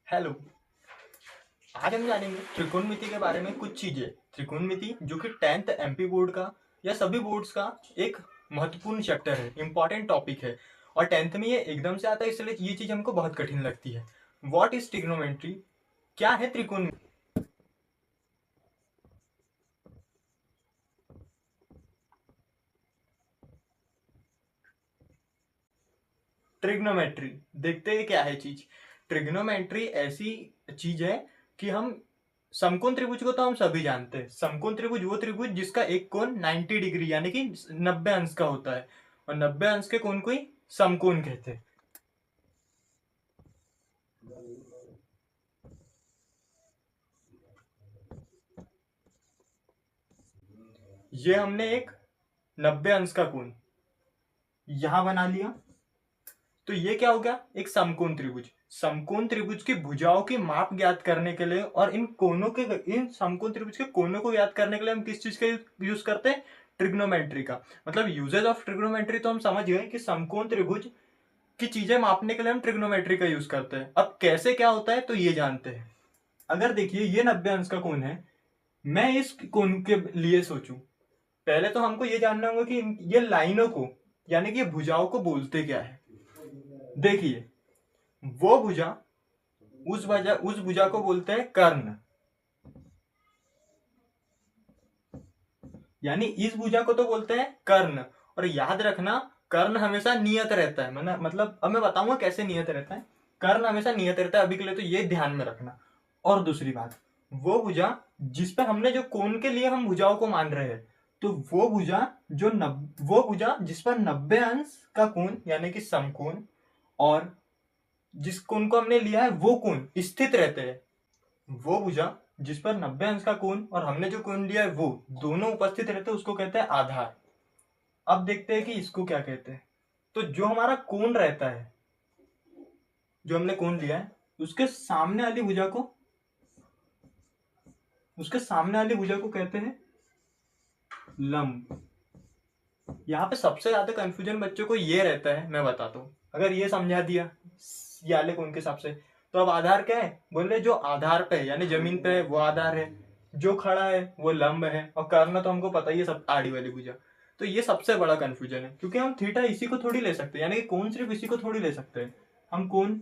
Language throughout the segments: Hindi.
हेलो। आज हम जानेंगे त्रिकोणमिति के बारे में कुछ चीजें। त्रिकोणमिति जो कि 10th एमपी बोर्ड का या सभी बोर्ड्स का एक महत्वपूर्ण चैप्टर है, इंपॉर्टेंट टॉपिक है और 10th में ये एकदम से आता है, इसलिए ये चीज हमको बहुत कठिन लगती है। What is trigonometry? क्या है त्रिकोण? ट्रिग्नोमेट्री देखते हैं क्या है चीज। ट्रिग्नोमेट्री ऐसी चीज है कि हम समकोण त्रिभुज को तो हम सभी जानते हैं। समकोण त्रिभुज वो त्रिभुज जिसका एक कोण 90 डिग्री यानी कि 90 अंश का होता है और 90 अंश के कोण को ही समकोण कहते हैं। ये हमने एक 90 अंश का कोण यहां बना लिया, तो ये क्या हो गया? एक समकोण त्रिभुज। समकोण त्रिभुज की भुजाओं की माप ज्ञात करने के लिए और इन समकोण त्रिभुज के कोनों को ज्ञात करने के लिए हम किस चीज का यूज करते हैं? ट्रिग्नोमेट्री का। मतलब यूजेज ऑफ ट्रिग्नोमेट्री तो हम समझ गए कि समकोण त्रिभुज की चीजें मापने के लिए हम ट्रिग्नोमेट्री का यूज करते हैं। अब कैसे क्या होता है तो ये जानते हैं। अगर देखिए ये 90 अंश का कोण है, मैं इस कोण के लिए सोचूं, पहले तो हमको ये जानना होगा कि ये लाइनों को यानी कि ये भुजाओं को बोलते क्या है। देखिए वो भुजा उस भुजा को बोलते हैं कर्ण, यानी इस भुजा को तो बोलते हैं कर्ण। और याद रखना कर्ण हमेशा नियत रहता है। मतलब अब मैं बताऊंगा कैसे नियत रहता है। कर्ण हमेशा नियत रहता है, अभी के लिए तो ये ध्यान में रखना। और दूसरी बात, वो भुजा जिस पर हमने जो कोण के लिए हम भुजाओं को मान रहे हैं, तो वो भुजा जिस पर 90 अंश का कोण यानी कि समकोण और जिस कोण को हमने लिया है वो कोण स्थित रहते हैं। वो भुजा जिस पर 90 अंश का कोण और हमने जो कोण लिया है वो दोनों उपस्थित रहते हैं, उसको कहते हैं आधार। अब देखते हैं कि इसको क्या कहते हैं। तो जो हमारा कोण रहता है, जो हमने कोण लिया है, उसके सामने वाली भुजा को कहते हैं लंब। यहाँ पे सबसे ज्यादा कंफ्यूजन बच्चों को ये रहता है, मैं बताता हूँ। अगर ये समझा दिया याले कोण के हिसाब से, तो अब आधार क्या है? बोल रहे जो आधार पे है यानी जमीन पे है वो आधार है, जो खड़ा है वो लंब है, और कर्ण तो हमको पता ही है, सब आड़ी वाली भुजा। तो ये सबसे बड़ा कंफ्यूजन है, क्योंकि हम थीटा इसी को थोड़ी ले सकते हैं, यानी कि कोण सिर्फ इसी को थोड़ी ले सकते हैं। हम कोण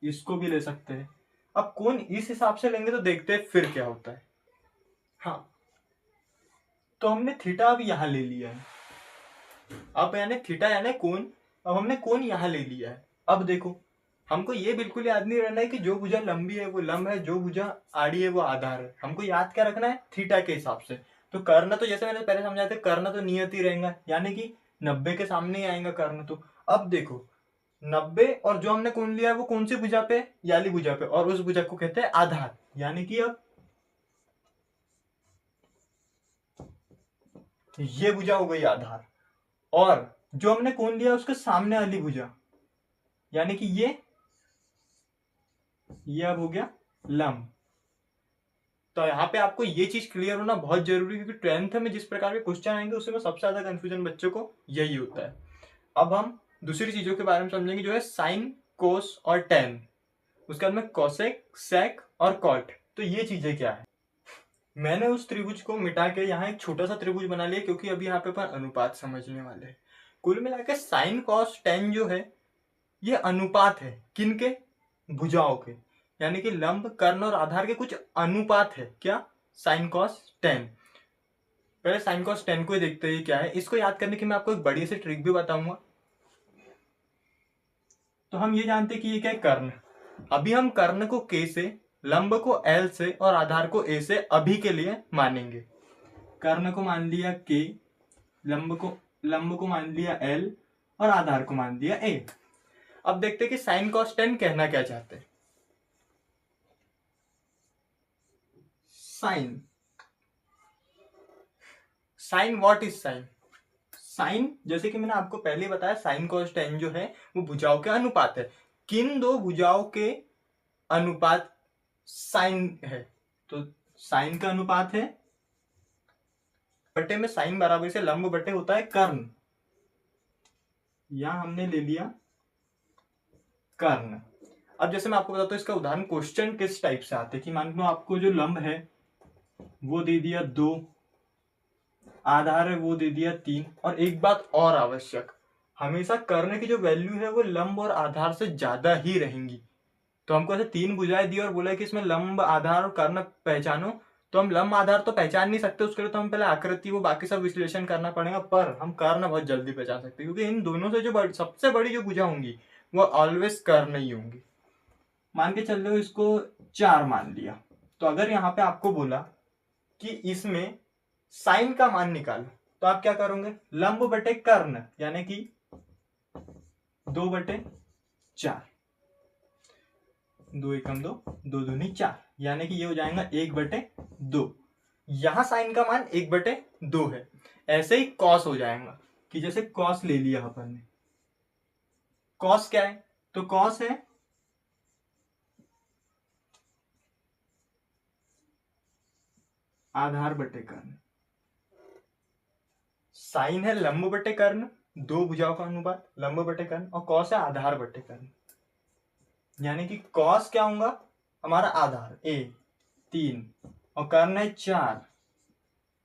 इसको भी ले सकते हैं। अब कोण इस हिसाब से लेंगे तो देखते हैं फिर क्या होता है। हाँ, तो हमने थीटा अब यहां ले लिया है। अब यानी थीटा यानी कोण, अब हमने कोण यहां ले लिया है। अब देखो, हमको ये बिल्कुल याद नहीं रहना है कि जो भुजा लंबी है वो लंब है, जो भुजा आड़ी है वो आधार है। हमको याद क्या रखना है? थीटा के हिसाब से। तो कर्ण तो जैसे मैंने पहले समझाया था, कर्ण तो नियत ही रहेगा, यानी कि 90 के सामने ही आएगा कर्ण। तो अब देखो 90 और जो हमने कोण लिया है वो कौन सी भुजा पे? याली भुजा पे, और उस भुजा को कहते हैं आधार। यानी कि अब ये भुजा हो गई आधार, और जो हमने कोण लिया उसके सामने वाली भुजा यानी कि ये अब हो गया लंब। तो यहाँ पे आपको ये चीज क्लियर होना बहुत जरूरी है, क्योंकि 10th में जिस प्रकार के क्वेश्चन आएंगे उसमें सबसे ज्यादा कंफ्यूजन बच्चों को यही होता है। अब हम दूसरी चीजों के बारे में समझेंगे, जो है साइन, कोस और टेन। उसके बाद में कोसेक, सेक और कॉट। तो ये चीजें क्या है? मैंने उस त्रिभुज को मिटा के यहाँ एक छोटा सा त्रिभुज बना लिया, क्योंकि अभी यहाँ पे अपन अनुपात समझने वाले हैं। कुल मिलाकर साइन, कॉस, टेन जो है ये अनुपात है। किनके? भुजाओं के, यानी कि लंब, कर्ण और आधार के कुछ अनुपात है। क्या? Sine cos tan. पहले साइन कॉस टेन को ही देखते हैं क्या है। इसको याद करने की मैं आपको एक बड़ी सी ट्रिक भी बताऊंगा। तो हम ये जानते हैं कि ये क्या है? कर्ण। अभी हम कर्ण को के से, लंब को एल से और आधार को ए से अभी के लिए मानेंगे। कर्ण को मान लिया के, लंब को मान लिया एल और आधार को मान लिया ए। अब देखते हैं कि साइन कॉस टेन कहना क्या चाहते हैं। Sign, sign what is sign? Sign जैसे कि मैंने आपको पहले बताया, साइन कॉस टेन जो है वो भुजाओं के अनुपात है। किन दो भुजाओं के अनुपात साइन है? तो साइन का अनुपात है बटे में साइन बराबर से लंब बटे होता है कर्ण। यहां हमने ले लिया कर्ण। अब जैसे मैं आपको बताता हूँ इसका उदाहरण क्वेश्चन किस टाइप से आते हैं कि मान लो आपको जो लंब है वो दे दिया 2, आधार है वो दे दिया 3, और एक बात और आवश्यक, हमेशा कर्ण की जो वैल्यू है वो लंब और आधार से ज्यादा ही रहेंगी। तो हमको ऐसे 3 भुजाएं दी और बोला कि इसमें लंब आधार और कर्ण पहचानो, तो हम लंब आधार तो पहचान नहीं सकते, उसके लिए तो हम पहले आकृति वो बाकी सब विश्लेषण करना पड़ेगा, पर हम कर्ण बहुत जल्दी पहचान सकते हैं क्योंकि इन दोनों से जो सबसे बड़ी जो भुजा होंगी वो ऑलवेज कर्ण ही होंगी। मान के चल रहे हो इसको 4 मान लिया, तो अगर यहाँ पे आपको बोला कि इसमें साइन का मान निकालो, तो आप क्या करोगे, लंब बटे कर्ण यानी कि 2/4, 2 एकम 2, 2 दूनी 4, यानी कि ये हो जाएगा 1/2। यहां साइन का मान 1/2 है। ऐसे ही कॉस हो जाएगा कि जैसे कॉस ले लिया अपन ने, कॉस क्या है, तो कॉस है आधार बटे कर्ण, साइन है लंब बटे कर्ण, दो भुजाओं का अनुपात लंब बटे कर्ण, और कॉस है आधार बटे कर्ण, यानी कि कॉस क्या होगा हमारा आधार a 3 और कर्ण है 4,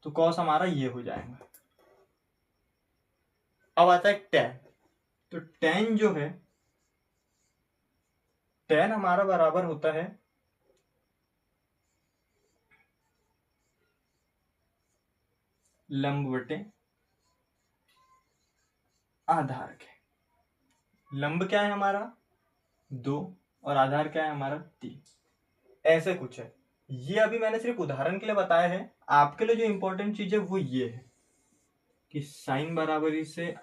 तो कॉस हमारा ये हो जाएगा। अब आता है tan, तो tan जो है, tan हमारा बराबर होता है लंब बटे आधार के। लंब क्या है हमारा 2 और आधार क्या है हमारा 3, ऐसे कुछ है। ये अभी मैंने सिर्फ उदाहरण के लिए बताया है, आपके लिए जो इंपॉर्टेंट चीज है वो ये है कि साइन बराबरी से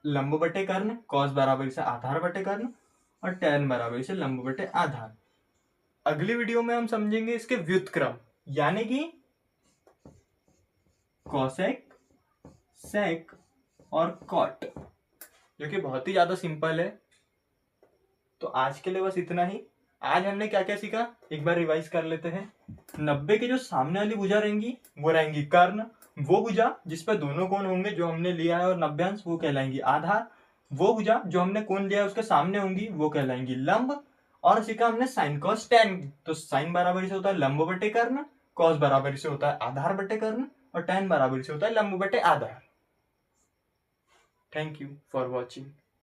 लंब बटे कर्ण, कॉस बराबरी से आधार बटे कर्ण, और tan बराबरी से लंब बटे आधार। अगली वीडियो में हम समझेंगे इसके व्युत्क्रम, यानी कि कॉसेक, सेक और कॉट, जो कि बहुत ही ज्यादा सिंपल है। तो आज के लिए बस इतना ही। आज हमने क्या क्या सीखा एक बार रिवाइज कर लेते हैं। 90 के जो सामने वाली भुजा रहेंगी वो रहेंगी कर्ण, वो भुजा जिसपे दोनों कोण होंगे जो हमने लिया है और 90 अंश वो कहलाएंगी आधार, वो भुजा जो हमने कोण लिया है उसके सामने होंगी वो कहलाएंगी लंब, और सीखा हमने साइन कॉस टैन। तो साइन बराबरी से होता है लंब बटे कर्ण, कॉस बराबरी से होता है आधार बटे कर्ण, और टैन बराबरी से होता है लंब बटे आधार। Thank you for watching.